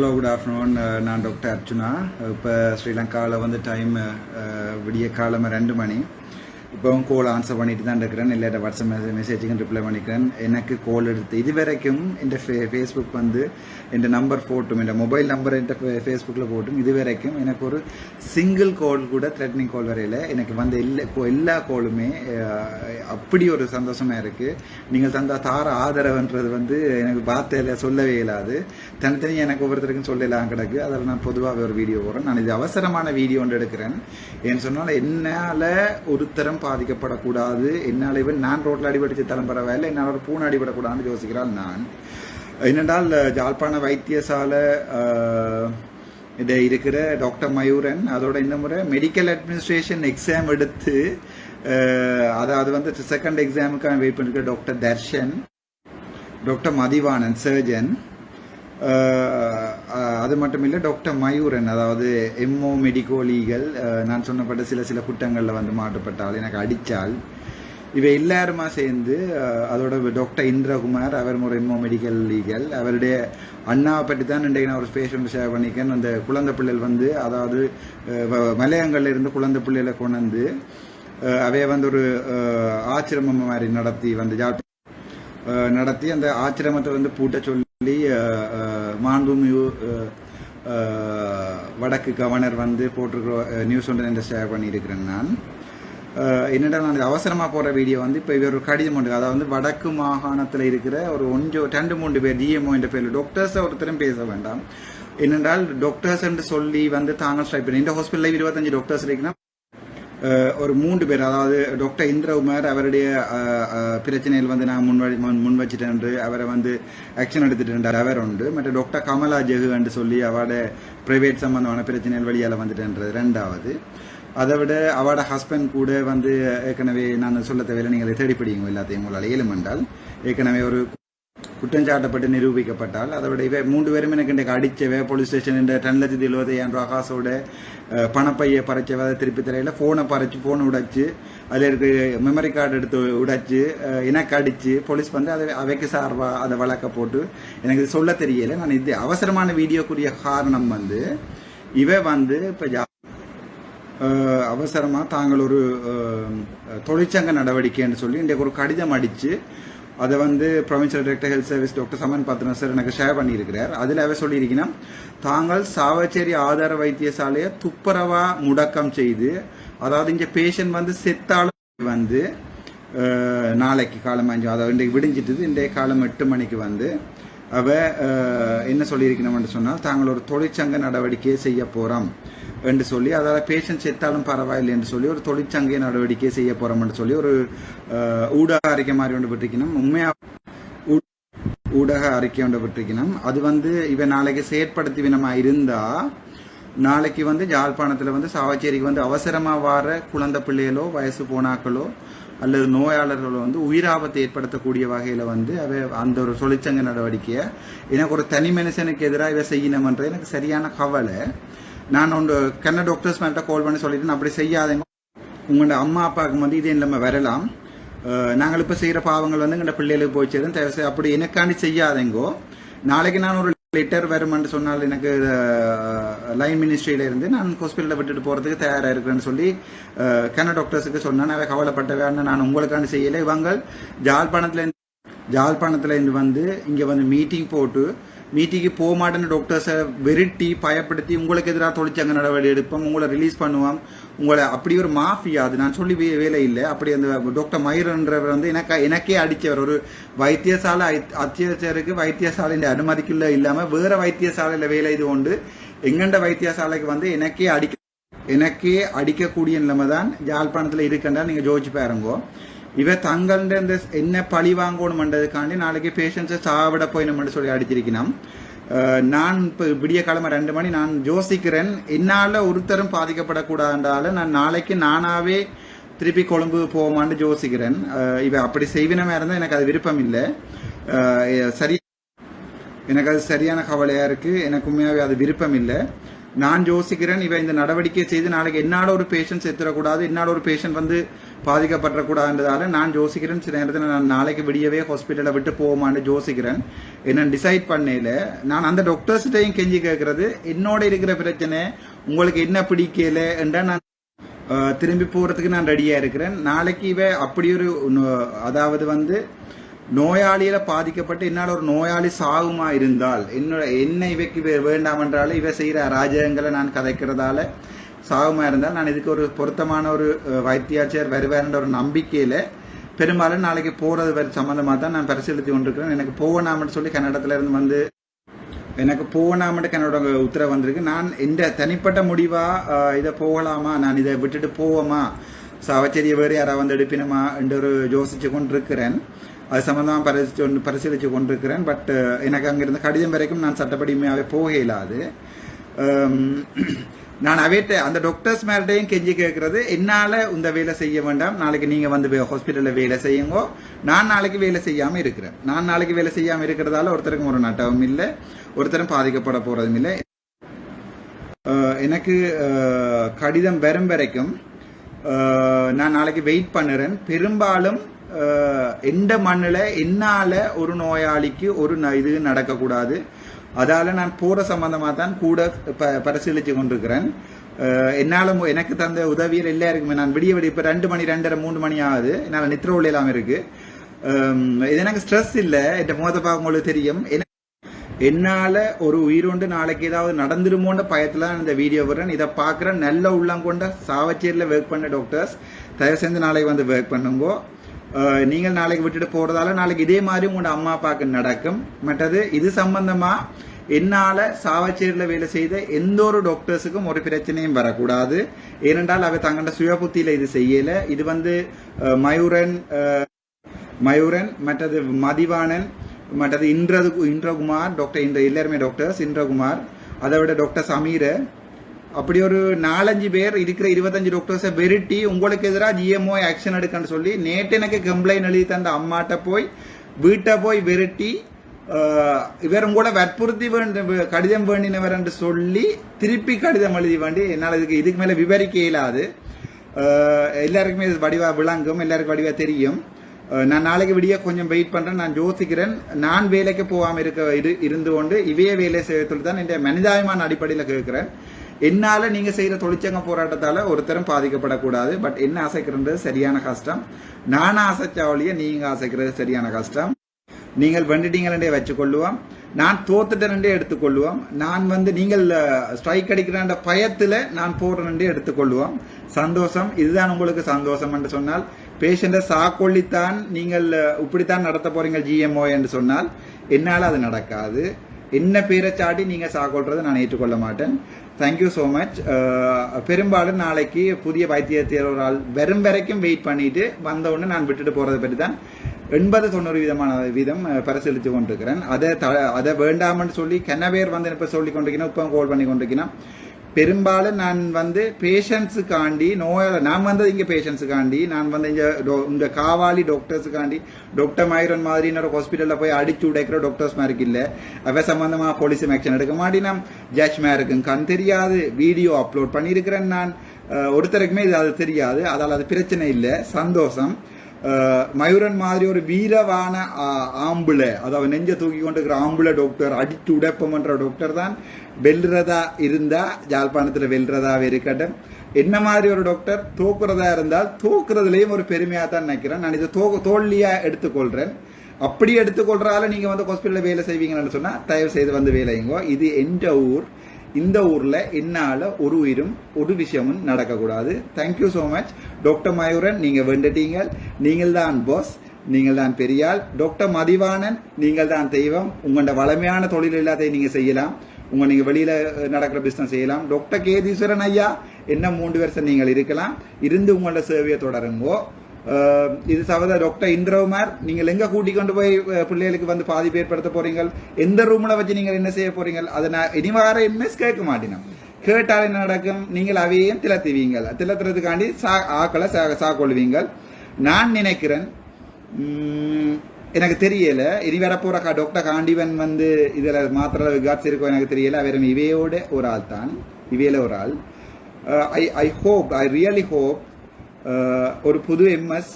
Hello, good afternoon. நான் doctor Archuna. இப்போ ஸ்ரீலங்காவில் வந்து டைம் விடிய காலமாக 2 மணி. இப்போவும் கோல் ஆன்சர் பண்ணிட்டு தான் இருக்கிறேன். இல்லாட்ட வாட்ஸ்அப் மெசேஜுக்கும் ரிப்ளை பண்ணிக்கிறேன். எனக்கு கோல் எடுத்து இது வரைக்கும் இந்த ஃபேஸ்புக் வந்து என் நம்பர் போட்டும், என் மொபைல் நம்பர் என் ஃபேஸ்புக்கில் போட்டும் இது வரைக்கும் எனக்கு ஒரு சிங்கிள் கோல் கூட த்ரெட்னிங் கோல் வரையில் எனக்கு வந்து எல்லா கோலுமே அப்படி ஒரு சந்தோஷமாக இருக்குது. நீங்கள் தந்த தார ஆதரவுன்றது வந்து எனக்கு வார்த்தையில் சொல்லவே இல்லாது. தனித்தனி எனக்கு ஒவ்வொருத்தருக்கும் சொல்லலாம் கிடக்கு. அதில் நான் பொதுவாக ஒரு வீடியோ போடுறேன். நான் இது அவசரமான வீடியோ ஒன்று எடுக்கிறேன். ஏன்னு சொன்னால் என்னால் ஒருத்தரம் பாதிக்கப்படக்கூடாது, என்னால் இவன் நான் ரோட்டில் அடிபடிச்சு தரம் பரவாயில்லை, என்னால் ஒரு பூனை அடிபடக்கூடாதுன்னு யோசிக்கிறாள் நான். என்னென்றால் ஜாழ்ப்பாண வைத்தியசாலை இருக்கிற டாக்டர் மயூரன் அதோட இந்த முறை மெடிக்கல் அட்மினிஸ்ட்ரேஷன் எக்ஸாம் எடுத்து அதாவது வந்து செகண்ட் எக்ஸாமுக்கான வெயிட் பண்ணிருக்கிற doctor Darshan, doctor Mathivanan surgeon, அது மட்டும் இல்லை டாக்டர் மயூரன் அதாவது எம்ஓ மெடிக்கோ லீகல், நான் சொன்னப்பட்ட சில குற்றங்களில் வந்து மாற்றப்பட்டால் எனக்கு அடித்தால் இவை எல்லாருமா சேர்ந்து அதோட டாக்டர் இந்திரகுமார் அவர் ஒரு எம்ஓ மெடிக்கல் லீகல், அவருடைய அண்ணாவை பற்றி தான் இன்றைக்கு நான் ஒரு பேஷண்ட் ஷேர் பண்ணிக்கேன். அந்த குழந்தை பிள்ளைகள் வந்து அதாவது மலையங்கள்ல இருந்து குழந்தை பிள்ளைகளை கொண்டு வந்து அவைய வந்து ஒரு ஆச்சிரமம் மாதிரி நடத்தி அந்த ஆச்சிரமத்தை வந்து பூட்ட சொல்லி மாண்புமிகு வடக்கு கவர்னர் வந்து போட்டிருக்கிற நியூஸ் ஒன்று ஷேர் பண்ணியிருக்கிறேன். நான் என்னடா நான் அவசரமாக போகிற வீடியோ வந்து இப்போ இவர் ஒரு கடிதம் உண்டு. அதாவது வந்து வடக்கு மாகாணத்தில் இருக்கிற ஒரு 2-3 பேர் டிஎம்ஓ என்ற பேர் டாக்டர்ஸை ஒருத்தரும் பேச வேண்டாம். என்னென்றால் டாக்டர்ஸ் என்று சொல்லி வந்து தாங்கள் ஸ்ட்ரைக் பண்ணி இந்த ஹாஸ்பிட்டலில் 25 டாக்டர்ஸ் இருக்குன்னா ஒரு 3 பேர் அதாவது டாக்டர் இந்திரகுமார் அவருடைய பிரச்சனைகள் வந்து நான் முன் வச்சுட்டேன், அவரை வந்து ஆக்ஷன் எடுத்துட்டு அவர் உண்டு. மற்ற டாக்டர் கமலா ஜெகு என்று சொல்லி அவட பிரைவேட் சம்பந்தமான பிரச்சனைகள் வழியால் வந்துட்டேன்றது 2வது. அதை விட அவட ஹஸ்பண்ட் கூட வந்து ஏற்கனவே நான் சொல்ல தேவையில்லை, நீங்கள் தேடிப்பிடிங்க எல்லாத்தையும் உங்களால் ஏழுமென்றால் ஏற்கனவே ஒரு குற்றஞ்சாட்டப்பட்டு நிரூபிக்கப்பட்டால் அதை விட 3 பேரும் எனக்கு இன்றைக்கு அடித்தவை போலீஸ் ஸ்டேஷன் 2,75,000 ரூபா காசோட பணப்பையை பறைச்சவை திருப்பி தரையில் ஃபோனை உடைச்சு அதில் இருக்க மெமரி கார்டு எடுத்து உடைச்சு எனக்கு அடித்து போலீஸ் வந்து அதை அவைக்கு சார்பாக அதை வழக்க போட்டு எனக்கு சொல்ல தெரியலை. நான் இது அவசரமான வீடியோக்குரிய காரணம் வந்து வந்து இப்போ அவசரமாக தாங்கள் ஒரு தொழிற்சங்க நடவடிக்கைன்னு சொல்லி இன்றைக்கு ஒரு கடிதம் அடித்து அதை வந்து provincial director health service doctor Saman Pathran sir எனக்கு ஷேர் பண்ணியிருக்கிறார். அதில் அவர் சொல்லியிருக்கீங்கன்னா தாங்கள் சாவச்சேரி ஆதார வைத்தியசாலையை துப்புரவா முடக்கம் செய்து அதாவது இங்கே பேஷண்ட் வந்து செத்தாலும் வந்து நாளைக்கு காலம் 5 அதாவது இன்றைக்கு விடிஞ்சிட்டு இன்றைய காலம் 8 மணிக்கு வந்து அவ என்ன சொல்லியிருக்கணும்னு சொன்னால் தாங்கள் ஒரு தொழிற்சங்க நடவடிக்கையை செய்ய போகிறோம் என்று சொல்லி, அதாவது பேஷண்ட் செத்தாலும் பரவாயில்லை என்று சொல்லி ஒரு தொழிற்சங்க நடவடிக்கையை செய்ய போகிறோம்னு சொல்லி ஒரு ஊடக அறிக்கை மாதிரி ஒன்று விட்டுருக்கணும். உண்மையாக ஊடக அறிக்கை ஒன்று விட்டுருக்கணும். அது வந்து இவன் நாளைக்கு செயற்படுத்திவினமா இருந்தால் நாளைக்கு வந்து யாழ்ப்பாணத்தில் வந்து சாவச்சேரிக்கு வந்து அவசரமாக வர குழந்தை பிள்ளைகளோ வயசு போனாக்களோ அல்லது நோயாளர்களோ வந்து உயிராபத்தை ஏற்படுத்தக்கூடிய வகையில் வந்து அந்த ஒரு தொழிற்சங்க நடவடிக்கையை எனக்கு ஒரு தனி மனுஷனுக்கு எதிராக இவை செய்யணுமன்றது எனக்கு சரியான கவலை. நான் ஒன்று கண்ண டாக்டர்ஸ் மேலே கால் பண்ணி சொல்லிட்டு அப்படி செய்யாதேங்க, உங்களோட அம்மா அப்பாவுக்கு வந்து இதே இல்லாமல் வரலாம், நாங்கள் இப்போ செய்கிற பாவங்கள் வந்து எங்களோட பிள்ளைகளுக்கு போய் சேரும், தேவை அப்படி எனக்காண்டி செய்யாதேங்கோ. நாளைக்கு நான் ஒரு லெட்டர் வருமென்று சொன்னால் எனக்கு லைன் மினிஸ்ட்ரியில இருந்து நான் ஹாஸ்பிட்டலில் விட்டுட்டு போகிறதுக்கு தயாராக இருக்கிறேன்னு சொல்லி கண்ண டாக்டர்ஸுக்கு சொன்னேன். அவை கவலைப்பட்டவேன்னு நான் உங்களுக்காண்டி செய்யலை. இவங்க ஜாழ்ப்பாணத்தில் இருந்து வந்து இங்கே வந்து மீட்டிங் போட்டு மீட்டிங்கு போக மாட்டேன்னு டாக்டர்ஸை வெரிட்டி பயப்படுத்தி உங்களுக்கு எதிராக தொழிற்சங்க நடவடிக்கை எடுப்போம், உங்களை ரிலீஸ் பண்ணுவோம், உங்களை அப்படி ஒரு மாஃபியா. அது நான் சொல்லி வேலை இல்லை. அப்படி அந்த டாக்டர் மயூரன்றவர் வந்து எனக்கே அடித்தவர். ஒரு வைத்தியசாலை அத்தியாவசியருக்கு வைத்தியசாலையின் அனுமதிக்குள்ள இல்லாமல் வேற வைத்தியசாலையில் வேலை இது கொண்டு எங்கண்ட வைத்தியசாலைக்கு வந்து எனக்கே அடிக்கக்கூடிய நிலைமை தான் யாழ்ப்பாணத்தில் இருக்கின்றா. நீங்கள் ஜோதிச்சு பாருங்கோ. இவ தங்கள்ட இந்த என்ன பழி வாங்கணும்ன்றதுக்காண்டி நாளைக்கு பேஷண்ட்ஸை சாவிட போயினோம்னு சொல்லி அடிச்சிருக்கணும். நான் இப்போ விடிய கிழமை 2 மணி நான் யோசிக்கிறேன், என்னால் ஒருத்தரும் பாதிக்கப்படக்கூடாதுன்றால நான் நாளைக்கு நானாவே திருப்பி கொழும்பு போவோமான்னு யோசிக்கிறேன். இவ அப்படி செய்வினமா இருந்தால் எனக்கு அது விருப்பம் இல்லை. எனக்கு அது சரியான கவலையாக இருக்குது. எனக்கு உண்மையாகவே அது விருப்பம் இல்லை. நான் யோசிக்கிறேன் இவ இந்த நடவடிக்கை செய்து நாளைக்கு என்னால் ஒரு பேஷண்ட் செத்துடக்கூடாது, என்னால் ஒரு பேஷண்ட் வந்து பாதிக்கப்படக்கூடாதுன்றதால நான் யோசிக்கிறேன் சில நேரத்தில் நான் நாளைக்கு விடியவே ஹாஸ்பிட்டலை விட்டு போவோமான்னு யோசிக்கிறேன். என்ன டிசைட் பண்ணல. நான் அந்த டாக்டர்ஸ்கிட்டையும் கெஞ்சி கேட்கறது என்னோட இருக்கிற பிரச்சனை உங்களுக்கு என்ன பிடிக்கல என்றா நான் திரும்பி போறதுக்கு நான் ரெடியா இருக்கிறேன். நாளைக்கு இவ அப்படி ஒரு அதாவது வந்து நோயாளியில பாதிக்கப்பட்டு என்னால் ஒரு நோயாளி சாகுமா இருந்தால் என்ன இவைக்கு வேண்டாம் என்றாலும் இவ செய்யற அராஜகங்களை நான் கதைக்கிறதால சாகுமா இருந்தால் நான் இதுக்கு ஒரு பொருத்தமான ஒரு வைத்தியாச்சியர் வருவார்ன்ற ஒரு நம்பிக்கையில பெரும்பாலும் நாளைக்கு போறது சம்பந்தமா தான் நான் பரிசீலித்து கொண்டிருக்கிறேன். எனக்கு போகணாமன்னு சொல்லி கன்னடத்துல இருந்து வந்து எனக்கு போகணாமட்டு என்னோட உத்தரவு வந்திருக்கு. நான் இந்த தனிப்பட்ட முடிவா இதை போகலாமா, நான் இதை விட்டுட்டு போவோமா, சாவச்சேரியை வேறு யாராவது வந்து எடுப்பினமா என்று ஒரு யோசிச்சு கொண்டிருக்கிறேன். அது சம்பந்தமாக பரிசீலிச்சு கொண்டிருக்கிறேன். பட் எனக்கு அங்கிருந்து கடிதம் வரைக்கும் நான் சட்டப்படிமையாகவே போக இயலாது. நான் அவைட்ட அந்த டாக்டர்ஸ் மேல்டையும் கெஞ்சி கேட்கறது என்னால் இந்த வேலை செய்ய வேண்டாம், நாளைக்கு நீங்கள் வந்து ஹாஸ்பிட்டலில் வேலை செய்யுங்கோ, நான் நாளைக்கு வேலை செய்யாமல் இருக்கிறேன். நான் நாளைக்கு வேலை செய்யாமல் இருக்கிறதால ஒருத்தருக்கும் ஒரு நட்டவும் இல்லை, ஒருத்தரும் பாதிக்கப்பட போகிறதும் இல்லை. எனக்கு கடிதம் வரும் வரைக்கும் நான் நாளைக்கு வெயிட் பண்ணுறேன். பெரும்பாலும் எந்த மண்ணில் என்னால் ஒரு நோயாளிக்கு ஒரு இது நடக்கக்கூடாது. அதால நான் போற சம்பந்தமா தான் கூட பரிசீலிச்சு கொண்டிருக்கிறேன். என்னால எனக்கு தந்த உதவியில் எல்லாருக்குமே நான் விடிய இப்ப 2 மணி 2:30 3 மணி ஆகுது. என்னால நித்திர ஒளி எல்லாம் இருக்கு. இது எனக்கு ஸ்ட்ரெஸ் இல்லை. என் முகத்தை பார்க்க உங்களுக்கு தெரியும். என்னால ஒரு உயிரோண்டு நாளைக்கு ஏதாவது நடந்துருமோன்ற பயத்துல இந்த வீடியோ வர்றேன். இதை பாக்குறேன். நல்ல உள்ளம் கொண்ட சாவச்சேரியில ஒர்க் பண்ண டாக்டர்ஸ் தயவு செஞ்சு நாளைக்கு வந்து ஒர்க் பண்ணுங்கோ. நீங்கள் நாளைக்கு விட்டுட்டு போறதால நாளைக்கு இதே மாதிரி உங்களோட அம்மா அப்பாவுக்கு நடக்கும். மற்றது இது சம்பந்தமா என்னால சாவச்சேரியில வேலை செய்த எந்த ஒரு டாக்டர்ஸுக்கும் ஒரு பிரச்சனையும் வரக்கூடாது. ஏனென்றால் அவை தங்களோட சுய புத்தியில இது செய்யல. இது வந்து மயூரன் மற்றது மதிவாணன் மற்றது இந்திரகுமார் டாக்டர் எல்லாருமே டாக்டர்ஸ் இந்திரகுமார், அதை விட டாக்டர் சமீர, அப்படி ஒரு 4-5 பேர் இருக்கிற 25 டாக்டர்ஸை வெரிட்டி உங்களுக்கு எதிராக ஜிஎம்ஓ ஆக்ஷன் எடுக்கன்னு சொல்லி நேற்று எனக்கு கம்ப்ளைண்ட் எழுதி தந்த அம்மாட்ட போய் வீட்டை போய் வெரிட்டி இவர் உங்களோட வற்புறுத்தி கடிதம் வேண்டினவர் என்று சொல்லி திருப்பி கடிதம் எழுதி வேண்டி என்னால் இதுக்கு மேலே விவரிக்க இயலாது. எல்லாருக்குமே இது வடிவா விளங்கும், எல்லாருக்கும் வடிவா தெரியும். நான் நாளைக்கு விடிய கொஞ்சம் வெயிட் பண்றேன். நான் யோசிக்கிறேன். நான் வேலைக்கு போகாம இருந்து கொண்டு இவைய வேலை செய்யறது தான் இந்த மனிதாயமான அடிப்படையில் கேட்கிறேன். என்னால நீங்க செய்யற தொழிற்சங்க போராட்டத்தால ஒருத்தரும் பாதிக்கப்படக்கூடாது. பட் என்ன ஆசைக்கிறது சரியான கஷ்டம். நான் ஆசைச்சாவளிய நீங்க ஆசைக்கிறது சரியான கஷ்டம். நீங்கள் வெண்டுட்டீங்களே வச்சுக்கொள்ளுவோம், நான் தோத்துட்டேன் எடுத்துக்கொள்ளுவோம். நான் வந்து நீங்கள் ஸ்ட்ரைக் அடிக்கிற பயத்துல நான் போறேன் எடுத்துக்கொள்ளுவோம். சந்தோஷம். இதுதான் உங்களுக்கு சந்தோஷம் என்று சொன்னால் பேஷண்ட்டை சாக்கொள்ளித்தான் நீங்கள் இப்படித்தான் நடத்த போறீங்க ஜிஎம்ஓ என்று சொன்னால் என்னால் அது நடக்காது. என்ன பேரை சாட்டி நீங்க சாக்கொள்றதை நான் ஏற்றுக்கொள்ள மாட்டேன். Thank you so much. பெரும்பாலும் நாளைக்கு புதிய வைத்தியர் ஒரு ஆள் வரும் வரைக்கும் வெயிட் பண்ணிட்டு வந்த உடனே நான் விட்டுட்டு போறதை பற்றி தான் 80-90% வீதம் பரிசீலித்து கொண்டிருக்கிறேன். அதை வேண்டாமன்னு சொல்லி கென்னவேர் வந்து இப்போ சொல்லி கொண்டிருக்கணும், இப்போ கால் பண்ணி கொண்டிருக்கணும். பெரும்பாலும் நான் வந்து பேஷண்ட்ஸுக்காண்டி நான் வந்து இங்கே பேஷண்ட்ஸுக்காண்டி நான் வந்து இந்த காவாலி டாக்டர்ஸுக்காண்டி டாக்டர் மயூரன் மாதிரி இன்னொரு ஹாஸ்பிட்டலில் போய் அடிச்சு உடைக்கிற டாக்டர்ஸ் மாதிரி இல்லை. அவ சம்பந்தமாக போலீஸும் ஆக்ஷன் எடுக்க மாட்டேனா, ஜட்ஜ் மேருக்கும் கண் தெரியாது. வீடியோ அப்லோட் பண்ணியிருக்கிறேன் நான். ஒருத்தருக்குமே இது அது தெரியாது. அதால் அது பிரச்சனை இல்லை. சந்தோஷம். மயூரன் மாதிரி ஒரு வீரவான ஆம்புல, அதாவது நெஞ்ச தூக்கி கொண்டிருக்கிற ஆம்புல டாக்டர், அடித்து உடைப்பம்ன்ற டாக்டர் தான் வெல்றதா இருந்தா ஜாழ்ப்பாணத்தில் வெல்றதாவே இருக்கட்டும். என்ன மாதிரி ஒரு டாக்டர் தோக்குறதா இருந்தால் தோக்குறதுலயும் ஒரு பெருமையா தான் நினைக்கிறேன். நான் இதை தோல்வியா எடுத்துக்கொள்றேன். அப்படி எடுத்துக்கொள்றால நீங்க வந்து ஹாஸ்பிட்டல்ல வேலை செய்வீங்கன்னு சொன்னா தயவு செய்து வந்து வேலைங்கோ. இது எந்த ஊர், இந்த ஊர்ல என்னால ஒரு உயிரும் ஒரு விஷயமும் நடக்கக்கூடாது. Thank you so much doctor Mayuran. நீங்க வேண்டுட்டீங்க. நீங்கள் தான் பாஸ், நீங்கள் தான் பெரியாள். டாக்டர் மதிவாணன், நீங்கள் தான் தெய்வம். உங்களோட வளமையான தொழில் எல்லாத்தையும் நீங்க செய்யலாம். நீங்க வெளியில நடக்கிற பிசினஸ் செய்யலாம். டாக்டர் கேதீஸ்வரன் ஐயா, என்ன 3 வருஷம் நீங்கள் இருக்கலாம், இருந்து உங்களோட சேவையை தொடருங்கோ. இது சகோதர டாக்டர் இந்திரகுமார், நீங்கள் எங்க கூட்டிக் கொண்டு போய் பிள்ளைகளுக்கு வந்து பாதிப்பு ஏற்படுத்த போறீங்க, எந்த ரூம்ல வச்சு நீங்கள் என்ன செய்ய போறீங்க, அதை நான் இனிவார எம்எஸ் கேட்க மாட்டேன். கேட்டால் என்ன நடக்கும், நீங்கள் அவையும் திளத்துவீங்கள். திளத்துறதுக்காண்டி ஆக்களை சாக்கொள்வீங்கள். நான் நினைக்கிறேன், எனக்கு தெரியல, இனி வரப்போற டாக்டர் காண்டிவன் வந்து இதுல மாத்திர விகாட்ஸ் இருக்கும் எனக்கு தெரியல. அவர் இவையோட ஒரு ஆள் தான், இவையில ஒரு ஆள். ஐ ரியலி ஹோப் ஒரு புது எம்எஸ்